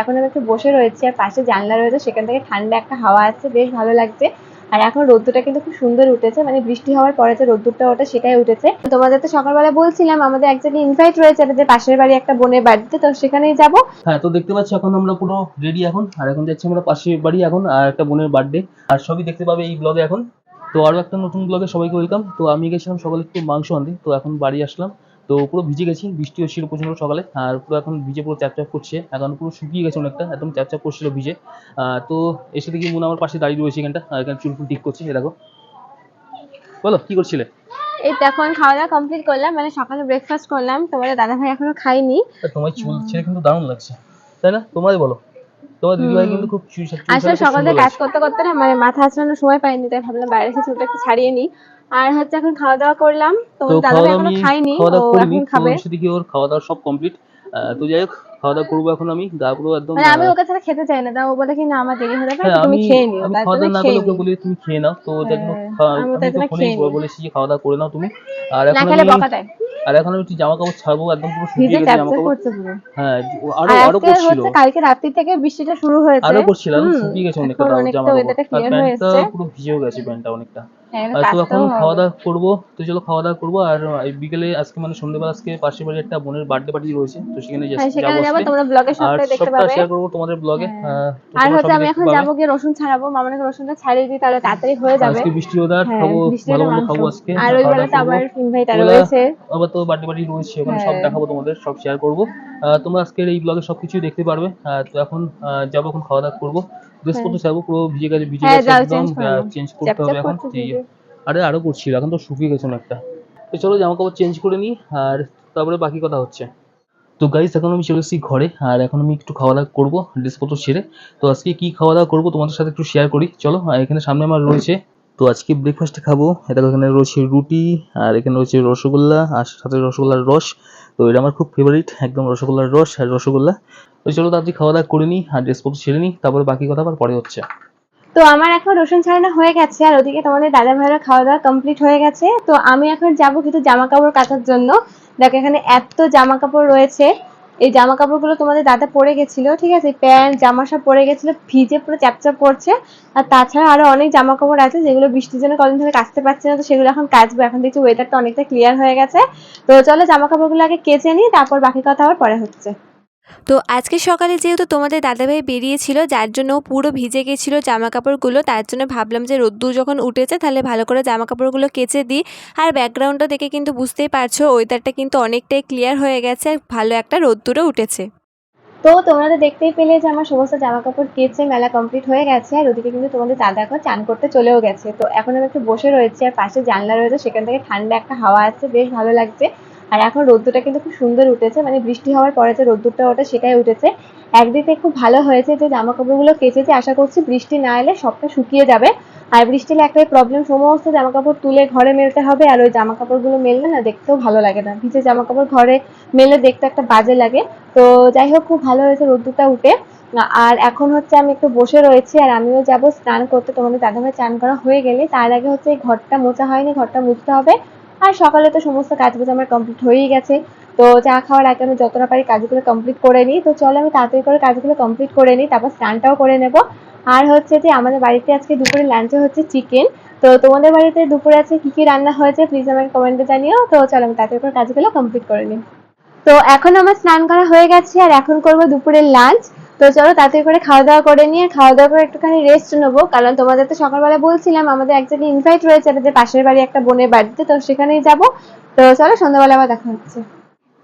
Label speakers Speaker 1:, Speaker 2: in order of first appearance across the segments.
Speaker 1: এখন আমি একটু বসে রয়েছি আর পাশে জানলা রয়েছে, সেখান থেকে ঠান্ডা একটা হাওয়া আসছে, বেশ ভালো লাগছে। আর এখন রোদ্দুরটা কিন্তু খুব সুন্দর উঠেছে, মানে বৃষ্টি হওয়ার পরে যে রোদ্দুরটা ওঠে সেটাই উঠেছে। তোমাদের তো সকালবেলা বলছিলাম আমাদের একজনের ইনভাইট রয়েছে আমাদের পাশের বাড়ি একটা বোনের বাড়িতে, তো সেখানেই যাব।
Speaker 2: হ্যাঁ, তো দেখতে পাচ্ছ এখন আমরা পুরো রেডি এখন, আর এখন যাচ্ছি আমরা পাশের বাড়ি এখন, আর একটা বোনের বার্থডে, আর সবই দেখতে পাবে এই ব্লগে এখন। তো আরো একটা নতুন ব্লগে সবাইকে ওয়েলকাম। তো আমি গেছিলাম সকালে একটু মাংস আনতে, তো এখন বাড়ি আসলাম। তো পুরো ভিজে গেছি, বৃষ্টি হচ্ছিল প্রচন্ড সকালে, আর পুরো এখন ভিজে পুরো চ্যাপচ্যাপ করছে, এখন পুরো শুকিয়ে গেছে অনেকটা, একদম চ্যাপচ্যাপ করছিল ভিজে। তো এসে দেখি মুন আমার পাশে দাঁড়িয়ে রয়েছে এখানটা, আর এখানে চুল ফুল ঠিক করছে, এ দেখো। বলো কি করছিলে?
Speaker 1: এই তো এখন খাওয়া দাওয়া কমপ্লিট করলাম, মানে সকালে ব্রেকফাস্ট করলাম, তোমাদের দাদা ভাই এখনো খাইনি।
Speaker 2: তোমার চুল ছেড়ে কিন্তু দারুণ লাগছে, তাই না? তোমারই বলো, তোমার দিদিভাই কিন্তু খুব চুল
Speaker 1: আসলে
Speaker 2: খুব
Speaker 1: সকাল
Speaker 2: সুন্দর
Speaker 1: থেকে কাজ
Speaker 2: লাগছে।
Speaker 1: করতে করতে না মানে মাথা আঁচড়ানোর সময় পাইনি, তাই ভাবলাম বাইরে এসে চুলটা একটু ছাড়িয়ে নিই। আর হচ্ছে এখন খাওয়া দাওয়া করলাম,
Speaker 2: তো
Speaker 1: তোমাদের দাদা
Speaker 2: খাওয়া
Speaker 1: ভাই
Speaker 2: দাওয়া
Speaker 1: এখনো
Speaker 2: আমি
Speaker 1: খাইনি,
Speaker 2: খাওয়া
Speaker 1: ও
Speaker 2: দাওয়া করিনি,
Speaker 1: এখন
Speaker 2: তো
Speaker 1: খাবে।
Speaker 2: এসে দেখি ওর খাওয়া দাওয়া সব কমপ্লিট। তো যাই হোক, খাওয়া দাওয়া করবো এখন আমি, গা পুরো একদম
Speaker 1: মানে আমি ওকে ছাড়া খেতে চাই না, তা ও বলে কি না আমার দেরি হয়ে যাবে,
Speaker 2: হ্যাঁ,
Speaker 1: তো তুমি
Speaker 2: আমি
Speaker 1: খেয়ে নিও,
Speaker 2: আমি
Speaker 1: তার
Speaker 2: খাওয়া
Speaker 1: জন্য
Speaker 2: দাওয়া না করলে
Speaker 1: খেয়ে
Speaker 2: ওকে
Speaker 1: নিই।
Speaker 2: বলি তুমি খেয়ে নাও, তো যার জন্য
Speaker 1: হ্যাঁ, আমি
Speaker 2: আমি
Speaker 1: তার
Speaker 2: তো
Speaker 1: জন্য
Speaker 2: ফোনেই
Speaker 1: খেয়ে নিই,
Speaker 2: বলেছি যে খাওয়া দাওয়া করে নাও তুমি। আর
Speaker 1: না
Speaker 2: এখন
Speaker 1: খেলে
Speaker 2: আমি
Speaker 1: বকা দেয়।
Speaker 2: একটু জামা কাপড় ছাড়বো, একদম পুরো শুকিয়ে
Speaker 1: ভিজে
Speaker 2: গেছে জামা
Speaker 1: চ্যাপচ্যাপ
Speaker 2: কাপড়।
Speaker 1: করছে পুরো।
Speaker 2: হ্যাঁ,
Speaker 1: আর
Speaker 2: আরো
Speaker 1: আজকে
Speaker 2: করছিল,
Speaker 1: হচ্ছে কালকে রাত্রি থেকে বৃষ্টিটা শুরু হয়েছে।
Speaker 2: আরো করছিল,
Speaker 1: হুম,
Speaker 2: শুকিয়ে গেছে অনেকটা
Speaker 1: এখন অনেকটা
Speaker 2: জামা কাপড়,
Speaker 1: ওয়েদারটা
Speaker 2: আর
Speaker 1: ক্লিয়ার হয়ে
Speaker 2: প্যান্টটা
Speaker 1: এসছে।
Speaker 2: পুরো ভিজেও গেছে প্যান্টটা অনেকটা।
Speaker 1: হ্যাঁ,
Speaker 2: তো এখন
Speaker 1: কাচতেও
Speaker 2: খাওয়া
Speaker 1: হবে।
Speaker 2: দাওয়া করবো। তো চলো খাওয়া দাওয়া করবো, আর এই বিকেলে আজকে মানে সন্ধ্যেবেলা আজকে পাশের বাড়ি একটা বোনের বার্থডে পার্টি রয়েছে, তো সেখানে
Speaker 1: হ্যাঁ,
Speaker 2: যাবো
Speaker 1: সেখানে যাবো,
Speaker 2: আসলে।
Speaker 1: তোমরা ব্লগে
Speaker 2: আর
Speaker 1: সবটাই দেখতে
Speaker 2: সবটা
Speaker 1: পাবে।
Speaker 2: শেয়ার করবো তোমাদের ব্লগে।
Speaker 1: হ্যাঁ,
Speaker 2: তো
Speaker 1: আর
Speaker 2: তোমরা
Speaker 1: হচ্ছে
Speaker 2: সবই
Speaker 1: আমি
Speaker 2: দেখতে
Speaker 1: এখন
Speaker 2: পাবে।
Speaker 1: যাবো গিয়ে রসুন ছাড়াবো, মামনিকে রসুনটা ছাড়িয়ে দিই, তাহলে তাড়াতাড়ি হয়ে যাবে।
Speaker 2: আজকে বৃষ্টি ওয়েদার,
Speaker 1: হ্যাঁ,
Speaker 2: খাবো
Speaker 1: বৃষ্টি
Speaker 2: ভালো
Speaker 1: হলে
Speaker 2: মন্দ,
Speaker 1: মাংস।
Speaker 2: খাবো আজকে,
Speaker 1: আর ওই
Speaker 2: খাওয়া দাওয়া
Speaker 1: বেলাতে
Speaker 2: করবো।
Speaker 1: আবার ইনভাইট আরো
Speaker 2: ওগুলা
Speaker 1: রয়েছে।
Speaker 2: আবার তো বার্থডে পার্টি রয়েছে, ওখানে সব
Speaker 1: হ্যাঁ,
Speaker 2: দেখাবো তোমাদের, সব শেয়ার করবো। তোমরা আজকের এই ব্লগে সবকিছু দেখতে পারবে। তো এখন যাবো, এখন খাওয়া দাওয়া করবো, ড্রেস
Speaker 1: হ্যাঁ,
Speaker 2: পত্র ছাড়বো, পুরো ভিজে
Speaker 1: হ্যাঁ,
Speaker 2: গেছে
Speaker 1: জল
Speaker 2: একদম,
Speaker 1: চেঞ্জ করে নাও।
Speaker 2: চেঞ্জ করতে হবে
Speaker 1: চ্যাপচ্যাপ
Speaker 2: এখন।
Speaker 1: করছে ভিজে।
Speaker 2: আরে আরো করছিল, এখন তো শুকিয়ে গেছে অনেকটা। তো চলো জামা কাপড় চেঞ্জ করে নিই, আর তারপরে বাকি কথা হচ্ছে। তো গাইস, এখন আমি চলে এসেছি ঘরে, আর এখন আমি একটু খাওয়া দাওয়া করবো ড্রেসপত্র সেরে। তো আজকে কি খাওয়া দাওয়া করবো তোমাদের সাথে একটু শেয়ার করি, চলো। এখানে সামনে আমার রয়েছে, তো আজকে ব্রেকফাস্টে খাবো, এটা এখানে রয়েছে রুটি, আর এখানে রয়েছে রসগোল্লা, আর সাথে রসগোল্লার রস। তো এটা আমার খুব ফেভারিট, একদম রসগোল্লার রস আর রসগোল্লা। তো চলো তাড়াতাড়ি খাওয়া দাওয়া করে নিই, আর ড্রেসপত্র সেরে নিই, তারপরে বাকি কথা আবার পরে হচ্ছে।
Speaker 1: তো আমার এখন রসুন ছাড়ানো হয়ে গেছে, আর ওদিকে তোমাদের দাদা ভাইয়ের খাওয়া দাওয়া কমপ্লিট হয়ে গেছে। তো আমি এখন যাবো কিছু জামা কাপড় কাচার জন্য। দেখো এখানে এত জামা কাপড় রয়েছে, এই জামা কাপড়গুলো তোমাদের দাদা পরে গেছিল, ঠিক আছে, প্যান্ট জামা সব পরে গেছিল, ভিজে পুরো চ্যাপচ্যাপ করছে। আর তাছাড়া আরো অনেক জামা কাপড় আছে যেগুলো বৃষ্টির জন্য কদিন ধরে কাচতে পারছি না, তো সেগুলো এখন কাচবো। এখন দেখছি ওয়েদারটা অনেকটা ক্লিয়ার হয়ে গেছে, তো চলো জামা কাপড়গুলো আগে কেচে নিই, তারপর বাকি কথা আবার পরে হচ্ছে।
Speaker 3: তো আজকে সকালে যেহেতু তোমাদের দাদাভাই বেরিয়েছিল, যার জন্য পুরো ভিজে গেছিলো জামা কাপড়গুলো, তার জন্য ভাবলাম যে রোদ্দুর যখন উঠেছে তাহলে ভালো করে জামা কাপড়গুলো কেচে দিই। আর ব্যাকগ্রাউন্ডটা দেখে কিন্তু বুঝতেই পারছো ওয়েদারটা কিন্তু অনেকটাই ক্লিয়ার হয়ে গেছে, আর ভালো একটা রোদ্দুরও উঠেছে।
Speaker 1: তো তোমরা তো দেখতেই পেলে যে আমার সমস্ত জামা কাপড় কেচে মেলা কমপ্লিট হয়ে গেছে, আর ওদিকে কিন্তু তোমাদের দাদা এখন চান করতে চলেও গেছে। তো এখন আমি একটু বসে রয়েছি আর পাশে জানলা রয়েছে, সেখান থেকে ঠান্ডা একটা হাওয়া আসছে, বেশ ভালো লাগছে। আর এখন রোদ্দুরটা কিন্তু খুব সুন্দর উঠেছে, মানে বৃষ্টি হওয়ার পরে যে রোদ্দুরটা ওঠে সেটাই উঠেছে। একদিকে খুব ভালো হয়েছে যে জামা কাপড়গুলো কেচেছি, আশা করছি বৃষ্টি না এলে সবটা শুকিয়ে যাবে। আর বৃষ্টি এলে একটাই প্রবলেম, সমস্ত জামা কাপড় তুলে ঘরে মেলতে হবে, আর ওই জামা কাপড়গুলো মেললে না দেখতেও ভালো লাগে না, ভিজে জামা কাপড় ঘরে মেলে দেখতে একটা বাজে লাগে। তো যাই হোক, খুব ভালো হয়েছে রোদ্দুরটা উঠে। আর এখন হচ্ছে আমি একটু বসে রয়েছি, আর আমিও যাব স্নান করতে, তোমাদের দাদাভাই চান করা হয়ে গেলে তার আগে হচ্ছে এই ঘরটা মোছা হয়নি, ঘরটা মুছতে হবে। আর সকালে তো সমস্ত কাজবাজ আমার কমপ্লিট হয়েই গেছে, তো চা খাওয়ার আগে আমি যতটা পারি কাজগুলো কমপ্লিট করে নিই। তো চলো আমি তাড়াতাড়ি করে কাজগুলো কমপ্লিট করে নিই, তারপর স্নানটাও করে নেব। আর হচ্ছে যে আমাদের বাড়িতে আজকে দুপুরে লাঞ্চে হচ্ছে চিকেন। তো তোমাদের বাড়িতে দুপুরে আছে কি কি রান্না হয়েছে প্লিজ আমাকে কমেন্টে জানিও। তো চলো আমি তাড়াতাড়ি করে কাজগুলো কমপ্লিট করে নিই। তো এখন আমার স্নান করা হয়ে গেছে, আর এখন করবো দুপুরের লাঞ্চ। তো চলো তাড়াতাড়ি করে খাওয়া দাওয়া করে নিয়ে খাওয়া দাওয়া করে একটুখানি রেস্ট নেবো, কারণ তোমাদের তো সকালবেলা বলছিলাম আমাদের একজনের ইনভাইট রয়েছে আমাদের পাশের বাড়ি একটা বোনের বাড়িতে, তো সেখানেই যাব। তো চলো সন্ধ্যাবেলা আবার দেখা হচ্ছে।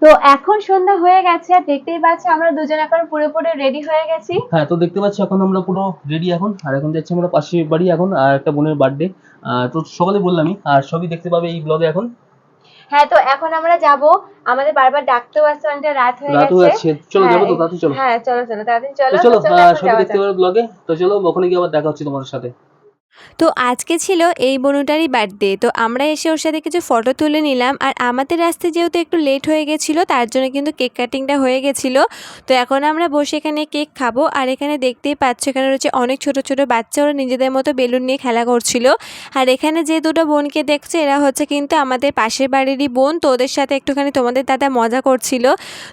Speaker 1: তো এখন সন্ধ্যা হয়ে গেছে, আর দেখতেই পাচ্ছ আমরা দুজন এখন পুরোপুরি রেডি হয়ে গেছি।
Speaker 2: হ্যাঁ, তো দেখতে পাচ্ছ এখন আমরা পুরো রেডি এখন, আর এখন যাচ্ছি আমরা পাশের বাড়ি এখন, আর একটা বোনের বার্থডে। তো সকালে বললামই, আর সবই দেখতে পাবে এই ব্লগে এখন।
Speaker 1: হ্যাঁ, তো এখন আমরা যাব, আমাদের বারবার ডাকতেও আসছে, অনেকটা রাত হয়ে
Speaker 2: রাত হয়ে
Speaker 1: গেছে।
Speaker 2: যাচ্ছে, চলো
Speaker 1: হ্যাঁ
Speaker 2: যাবো তো তাড়াতাড়ি চলো।
Speaker 1: হ্যাঁ, চলো চলো তাড়াতাড়ি
Speaker 2: তো
Speaker 1: চলো, তো
Speaker 2: চলো,
Speaker 1: চলো এখন
Speaker 2: সবই
Speaker 1: যাওয়া
Speaker 2: দেখতে
Speaker 1: যাক।
Speaker 2: পাবে ব্লগে। তো চলো ওখানে গিয়ে আবার দেখা হচ্ছে তোমাদের সাথে।
Speaker 3: তো আজকে ছিল এই বোনটারই বার্থডে, তো আমরা এসে ওর সাথে কিছু ফটো তুলে নিলাম। আর আমাদের রাস্তায় যেহেতু একটু লেট হয়ে গেছিলো তার জন্য কিন্তু কেক কাটিংটা হয়ে গেছিলো। তো এখন আমরা বসে এখানে কেক খাবো। আর এখানে দেখতেই পাচ্ছ এখানে রয়েছে অনেক ছোট ছোট বাচ্চা, ওরা নিজেদের মতো বেলুন নিয়ে খেলা করছিল। আর এখানে যে দুটো বোনকে দেখছো এরা হচ্ছে কিন্তু আমাদের পাশের বাড়িরই বোন, তো ওদের সাথে একটুখানি তোমাদের দাদা মজা করছিল।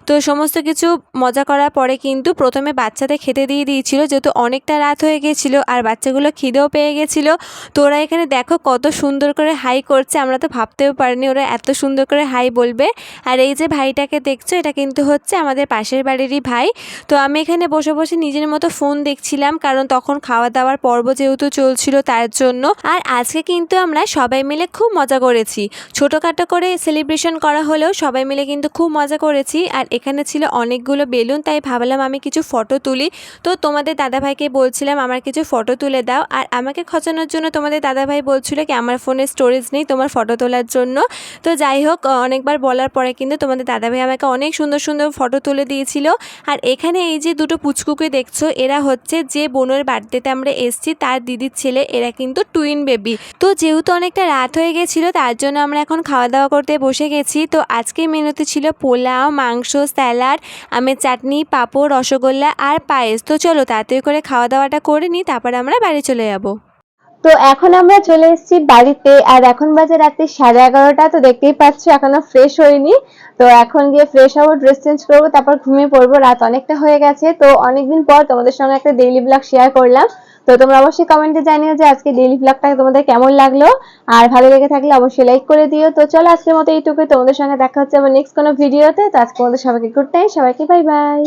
Speaker 3: তো সমস্ত কিছু মজা করার পরে কিন্তু প্রথমে বাচ্চাদের খেতে দিয়ে দিয়েছিল, যেহেতু অনেকটা রাত হয়ে গেছিলো আর বাচ্চাগুলো খিদেও পেয়ে গেছিলো। তো ওরা এখানে দেখো কত সুন্দর করে হাই করছে, আমরা তো ভাবতেও পারিনি ওরা এত সুন্দর করে হাই বলবে। আর এই যে ভাইটাকে দেখছো এটা কিন্তু হচ্ছে আমাদের পাশের বাড়িরই ভাই। তো আমি এখানে বসে বসে নিজের মতো ফোন দেখছিলাম, কারণ তখন খাওয়া দাওয়ার পর্ব যেহেতু চলছিল তার জন্য। আর আজকে কিন্তু আমরা সবাই মিলে খুব মজা করেছি, ছোটোখাটো করে সেলিব্রেশন করা হলেও সবাই মিলে কিন্তু খুব মজা করেছি। আর এখানে ছিল অনেকগুলো বেলুন, তাই ভাবলাম আমি কিছু ফটো তুলি। তো তোমাদের দাদাভাইকে বলছিলাম আমার কিছু ফটো তুলে দাও, আর আমাকে খচানোর জন্য তোমাদের দাদাভাই বলছিল কি আমার ফোনে স্টোরেজ নেই তোমার ফটো তোলার জন্য। তো যাই হোক অনেকবার বলার পরে কিন্তু তোমাদের দাদাভাই আমাকে অনেক সুন্দর সুন্দর ফটো তুলে দিয়েছিল। আর এখানে এই যে দুটো পুচকুকে দেখছো এরা হচ্ছে যে বোনের বার্থডেতে আমরা এসেছি তার দিদির ছেলে, এরা কিন্তু টুইন বেবি। তো যেহেতু অনেকটা রাত হয়ে গেছিলো তার জন্য আমরা এখন খাওয়া দাওয়া করতে বসে গেছি। তো আজকে মেনুতে ছিল পোলাও, মাংস, স্যালাড, আমের চাটনি, পাঁপড়, রসগোল্লা আর পায়েস। তো চলো তাড়াতাড়ি করে খাওয়া দাওয়াটা করে নিই, তারপরে আমরা বাড়ি চলে যাবো।
Speaker 1: তো এখন আমরা চলে এসেছি বাড়িতে, আর এখন বাজে রাত্রি 11:30। তো দেখতেই পাচ্ছ এখনো ফ্রেশ হইনি। তো এখন গিয়ে ফ্রেশ হবো, ড্রেস চেঞ্জ করবো, তারপর ঘুমিয়ে পড়বো। রাত অনেকটা হয়ে গেছে, তো অনেকদিন পর তোমাদের সঙ্গে একটা ডেইলি ব্লগ শেয়ার করলাম। তো তোমরা অবশ্যই কমেন্টে জানিও যে আজকে ডেইলি ব্লগটা তোমাদের কেমন লাগলো, আর ভালো লেগে থাকলে অবশ্যই লাইক করে দিও। তো চলো আজকের মতো এইটুকুই, তোমাদের সঙ্গে দেখা হচ্ছে আবার নেক্সট কোনো ভিডিওতে। তো আজকে তোমাদের সবাইকে গুড নাইট, সবাইকে বাই বাই।